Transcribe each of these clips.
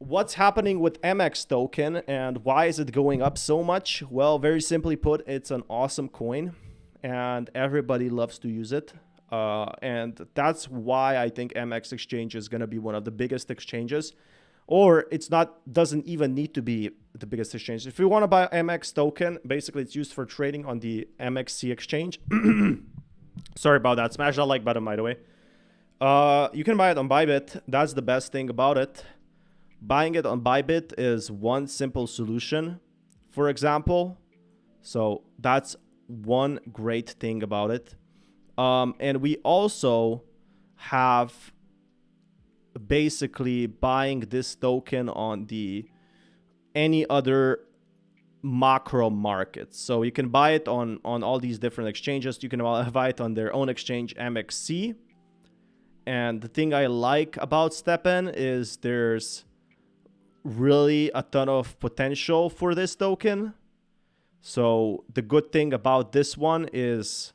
what's happening with MX token and why is it going up so much? Well, very simply put, it's an awesome coin and everybody loves to use it. And that's why I think MX exchange is going to be one of the biggest exchanges, or it's not, doesn't even need to be the biggest exchange. If you want to buy MX token, basically it's used for trading on the MXC exchange. Sorry about that. Smash that like button, by the way. You can buy it on Bybit. That's the best thing about it. Buying it on Bybit is one simple solution, for example. So that's one great thing about it. And we also have basically buying this token on the any other macro markets. So you can buy it on all these different exchanges. You can buy it on their own exchange, MXC. And the thing I like about STEPN is there's really a ton of potential for this token. So the good thing about this one is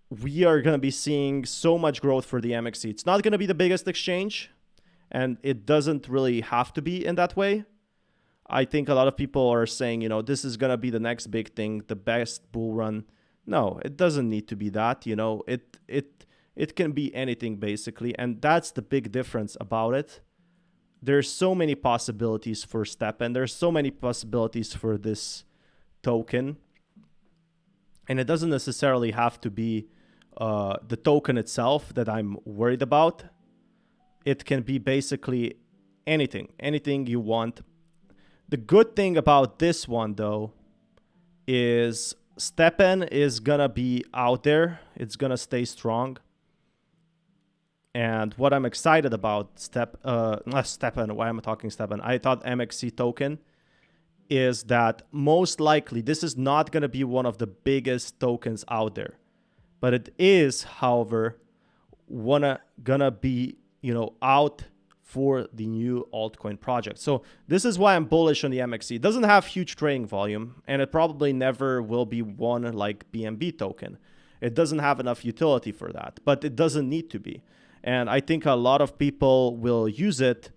we are going to be seeing so much growth for the MXC. It's not going to be the biggest exchange, and it doesn't really have to be in that way. I think a lot of people are saying, you know, this is going to be the next big thing, the best bull run. No, it doesn't need to be that. You know, it can be anything basically, and that's the big difference about it. There's so many possibilities for STEPN. There's so many possibilities for this token, and it doesn't necessarily have to be the token itself that I'm worried about. It can be basically anything you want. The good thing about this one, though, is STEPN is gonna be out there. It's gonna stay strong. And what I'm excited about STEPN, why am I talking STEPN? I thought MXC token is that most likely this is not going to be one of the biggest tokens out there, but it is, however, gonna be, you know, out for the new altcoin project. So this is why I'm bullish on the MXC. It doesn't have huge trading volume, and it probably never will be one like BNB token. It doesn't have enough utility for that, but it doesn't need to be. And I think a lot of people will use it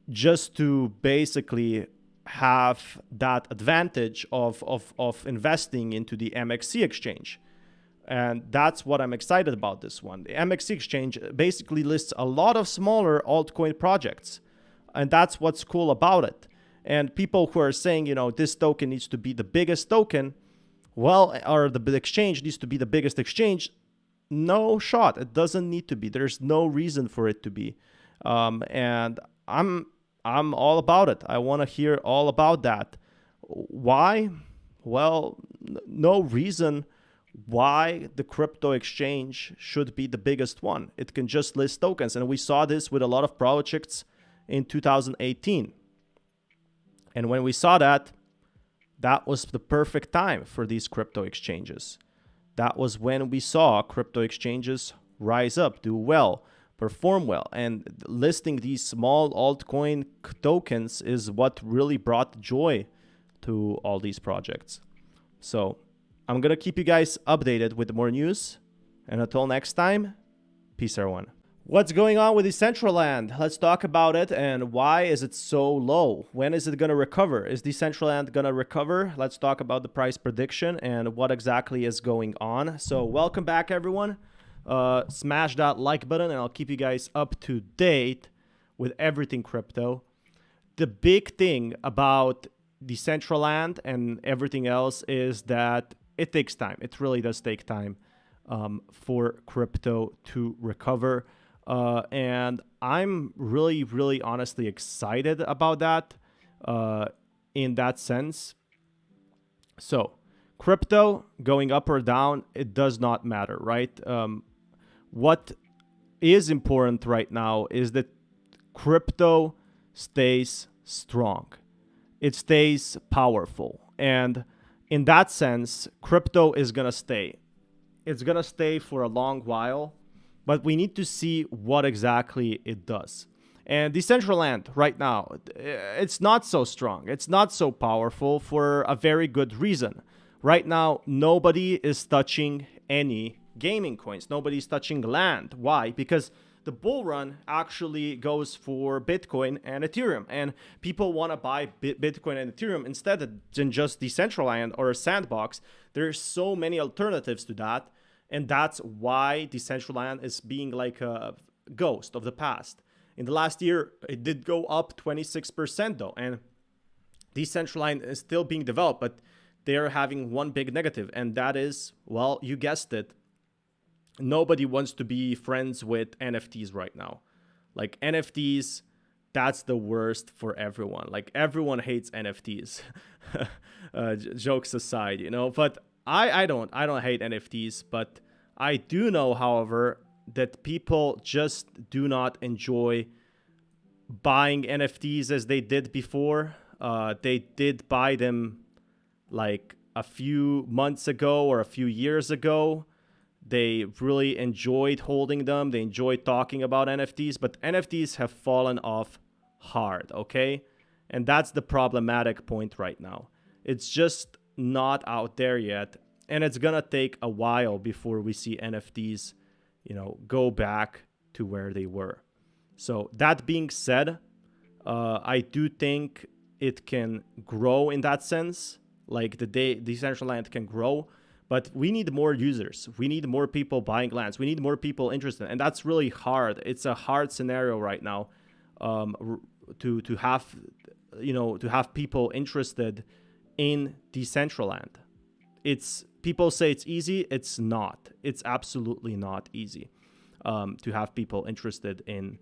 just to basically have that advantage of investing into the MXC exchange. And that's what I'm excited about this one. The MXC exchange basically lists a lot of smaller altcoin projects. And that's what's cool about it. And people who are saying, you know, this token needs to be the biggest token, well, or the exchange needs to be the biggest exchange, no shot. It doesn't need to be. There's no reason for it to be. And I'm all about it. I want to hear all about that. Why? Well, no reason why the crypto exchange should be the biggest one. It can just list tokens. And we saw this with a lot of projects in 2018. And when we saw that, that was the perfect time for these crypto exchanges. That was when we saw crypto exchanges rise up, do well, perform well. And listing these small altcoin tokens is what really brought joy to all these projects. So I'm going to keep you guys updated with more news. And until next time, peace everyone. What's going on with Decentraland? Let's talk about it, and why is it so low? When is it going to recover? Is Decentraland going to recover? Let's talk about the price prediction and what exactly is going on. So welcome back, everyone. Smash that like button, and I'll keep you guys up to date with everything crypto. The big thing about Decentraland and everything else is that it takes time. It really does take time for crypto to recover. And I'm really honestly excited about that in that sense. So crypto going up or down, it does not matter, right? What is important right now is that crypto stays strong. It stays powerful. And in that sense, crypto is going to stay. It's going to stay for a long while. But we need to see what exactly it does. And Decentraland right now, it's not so strong. It's not so powerful for a very good reason. Right now, nobody is touching any gaming coins. Nobody's touching land. Why? Because the bull run actually goes for Bitcoin and Ethereum, and people want to buy Bitcoin and Ethereum instead than just Decentraland or a sandbox. There's so many alternatives to that, and that's why Decentraland is being like a ghost of the past. In the last year, it did go up 26% though, and Decentraland is still being developed, but they're having one big negative, and that is, well, you guessed it, nobody wants to be friends with NFTs right now. Like NFTs, that's the worst for everyone. Like everyone hates NFTs. Jokes aside, you know, but I don't hate NFTs, but I do know, however, that people just do not enjoy buying NFTs as they did before. They did buy them like a few months ago or a few years ago. They really enjoyed holding them. They enjoyed talking about NFTs, but NFTs have fallen off hard, okay? And that's the problematic point right now. It's just not out there yet, and it's gonna take a while before we see NFTs, you know, go back to where they were. So that being said, I do think it can grow in that sense. Like the Decentraland can grow, but we need more users. We need more people buying lands. We need more people interested, and that's really hard. It's a hard scenario right now, to have people interested in Decentraland. It's people say it's easy. It's not. It's absolutely not easy to have people interested in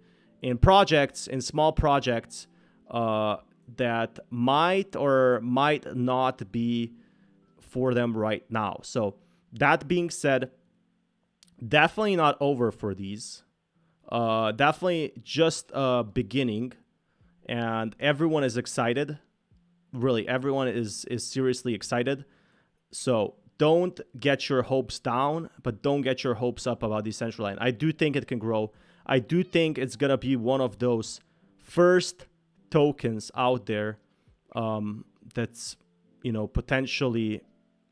projects, in small projects that might or might not be for them right now. So that being said, definitely not over for these. Definitely just a beginning, and everyone is excited. Really, everyone is seriously excited. So don't get your hopes down, but don't get your hopes up about Decentraland. I do think it can grow. I do think it's gonna be one of those first tokens out there that's, you know, potentially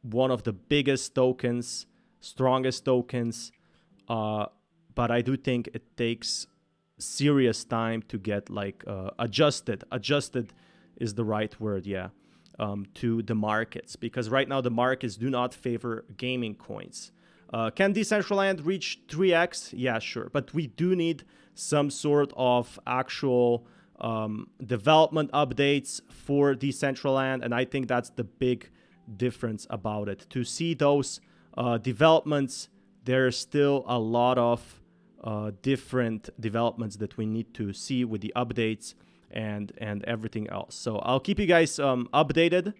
one of the biggest tokens, strongest tokens, but I do think it takes serious time to get like adjusted is the right word, yeah, to the markets, because right now the markets do not favor gaming coins. Can Decentraland reach 3x? Yeah, sure, but we do need some sort of actual development updates for Decentraland, and I think that's the big difference about it. To see those developments, there's still a lot of different developments that we need to see with the updates and everything else. So I'll keep you guys updated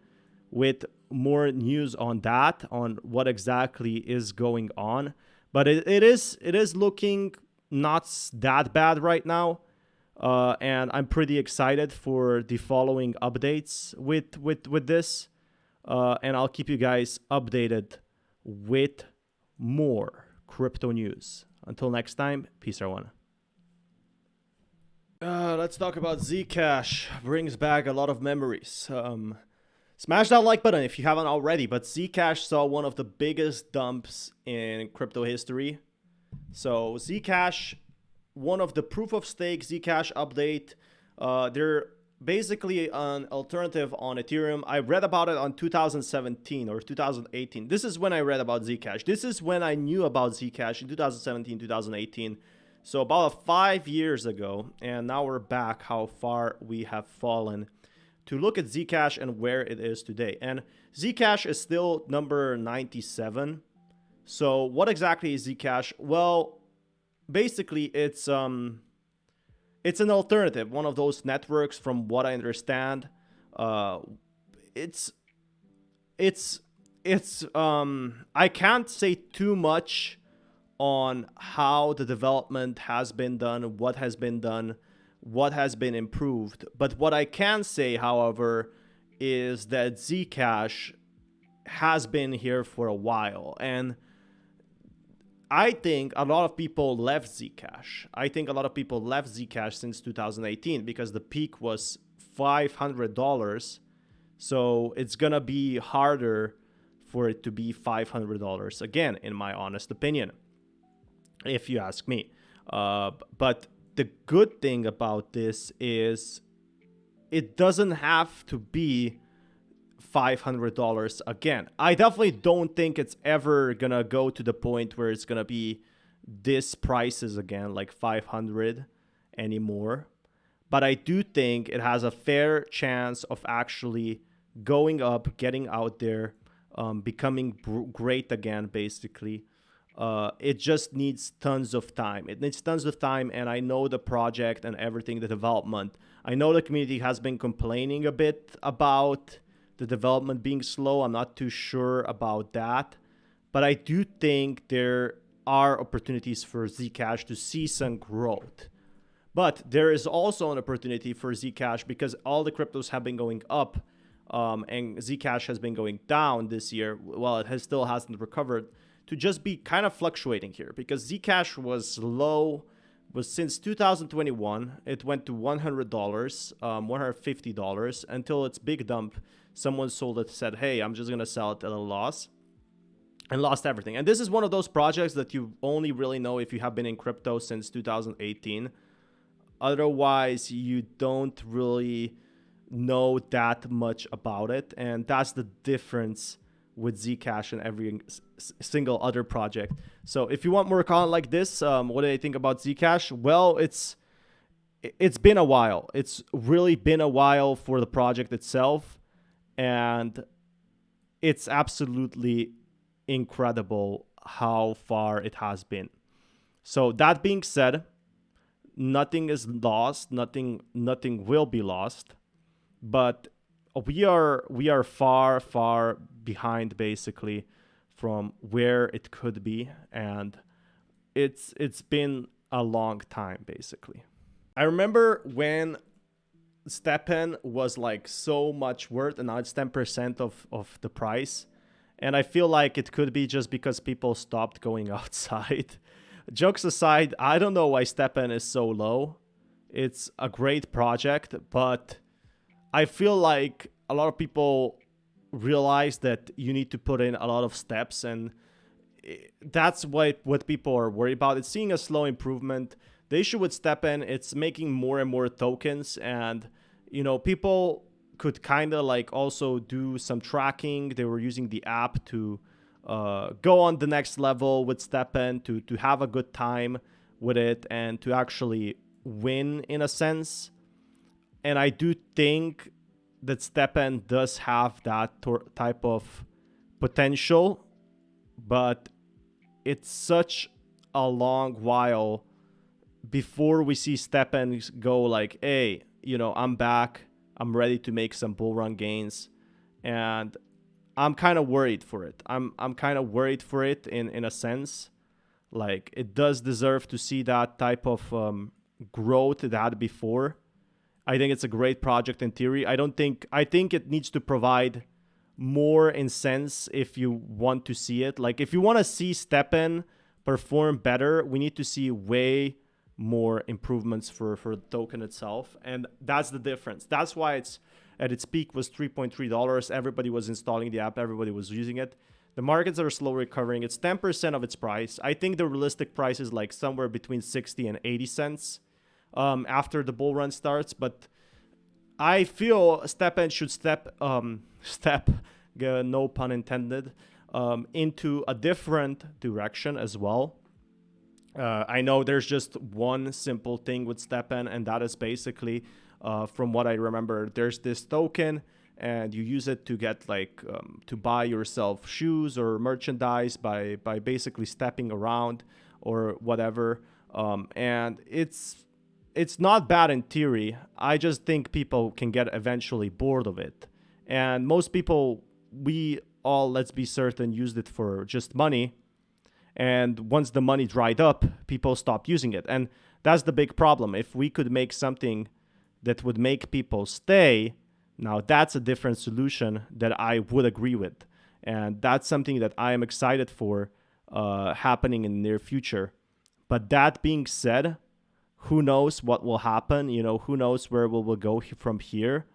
with more news on that, on what exactly is going on. But it is looking not that bad right now. And I'm pretty excited for the following updates with this. And I'll keep you guys updated with more crypto news. Until next time, peace everyone. Let's talk about Zcash. Brings back a lot of memories. Smash that like button if you haven't already, but Zcash saw one of the biggest dumps in crypto history. So Zcash, one of the proof of stake Zcash update, they're basically an alternative on Ethereum. I read about it on 2017 or 2018. This is when I read about Zcash. This is when I knew about Zcash in 2017, 2018. So about 5 years ago, and now we're back how far we have fallen to look at Zcash and where it is today. And Zcash is still number 97. So what exactly is Zcash? Well, basically it's an alternative, one of those networks from what I understand. I can't say too much on how the development has been done, what has been done, what has been improved. But what I can say, however, is that Zcash has been here for a while, and I think a lot of people left Zcash. I think a lot of people left Zcash since 2018 because the peak was $500. So it's gonna be harder for it to be $500 again, in my honest opinion, if you ask me. But the good thing about this is it doesn't have to be $500 again. I definitely don't think it's ever gonna go to the point where it's gonna be this prices again, like 500 anymore. But I do think it has a fair chance of actually going up, getting out there, becoming great again, basically. It just needs tons of time. It needs tons of time, and I know the project and everything, the development. I know the community has been complaining a bit about the development being slow. I'm not too sure about that, but I do think there are opportunities for Zcash to see some growth. But there is also an opportunity for Zcash because all the cryptos have been going up, and Zcash has been going down this year. Well, it still hasn't recovered, to just be kind of fluctuating here, because Zcash was low, was since 2021. It went to $100, $150 until its big dump. Someone sold it, said, hey, I'm just going to sell it at a loss, and lost everything. And this is one of those projects that you only really know if you have been in crypto since 2018. Otherwise, you don't really know that much about it. And that's the difference with Zcash and every single other project. So if you want more content like this, what do I think about Zcash? Well, it's been a while. It's really been a while for the project itself. And it's absolutely incredible how far it has been. So that being said, nothing is lost, nothing will be lost, but we are far behind, basically, from where it could be, and it's been a long time, basically. I remember when Steppen was like so much worth, and now it's 10% of the price, and I feel like it could be just because people stopped going outside. Jokes aside, I don't know why Steppen is so low. It's a great project, but I feel like a lot of people realize that you need to put in a lot of steps, and that's what people are worried about. It's seeing a slow improvement. The issue with Steppen, it's making more and more tokens, and people could kind of like also do some tracking. They were using the app to go on the next level with Steppen, to have a good time with it and to actually win in a sense. And I do think that Steppen does have that type of potential, but it's such a long while before we see Steppen go like, hey, I'm back, I'm ready to make some bull run gains. And I'm kind of worried for it. I'm kind of worried for it in a sense. Like, it does deserve to see that type of growth it had before. I think it's a great project in theory. I think it needs to provide more in sense if you want to see it. Like, if you want to see Steppen perform better, we need to see way more improvements for the token itself. And that's the difference. That's why it's at its peak was $3.3. Everybody was installing the app. Everybody was using it. The markets are slow recovering. It's 10% of its price. I think the realistic price is like somewhere between 60 and 80 cents after the bull run starts. But I feel Steppen should step, no pun intended, into a different direction as well. I know there's just one simple thing with Steppen, and that is basically, from what I remember, there's this token, and you use it to get like to buy yourself shoes or merchandise by basically stepping around or whatever. And it's not bad in theory. I just think people can get eventually bored of it. And most people, we all, let's be certain, used it for just money. And once the money dried up, people stopped using it. And that's the big problem. If we could make something that would make people stay, now that's a different solution that I would agree with. And that's something that I am excited for happening in the near future. But that being said, who knows what will happen? Who knows where we will go from here,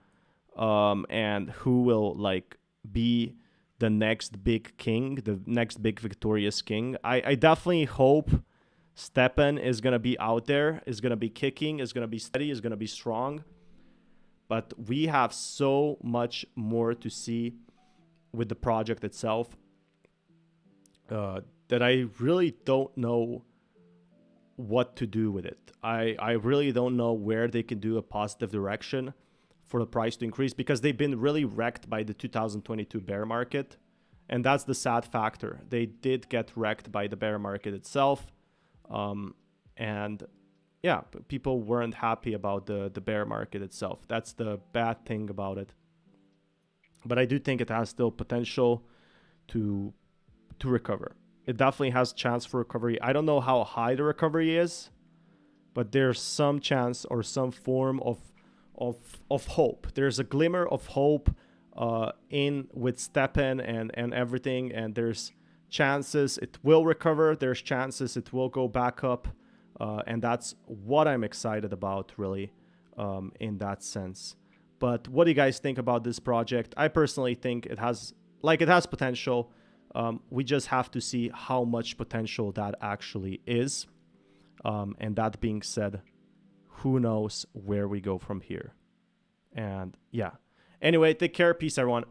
and who will like be the next big king, the next big victorious king. I definitely hope Stepan is going to be out there, is going to be kicking, is going to be steady, is going to be strong. But we have so much more to see with the project itself that I really don't know what to do with it. I really don't know where they can do a positive direction for the price to increase, because they've been really wrecked by the 2022 bear market. And that's the sad factor. They did get wrecked by the bear market itself. And yeah, people weren't happy about the bear market itself. That's the bad thing about it. But I do think it has still potential to recover. It definitely has chance for recovery. I don't know how high the recovery is, but there's some chance or some form of hope. There's a glimmer of hope in with Stepan and everything, and there's chances it will recover. There's chances it will go back up, and that's what I'm excited about, really, in that sense. But what do you guys think about this project? I personally think it has potential. We just have to see how much potential that actually is. And that being said, who knows where we go from here? And yeah. Anyway, take care. Peace, everyone.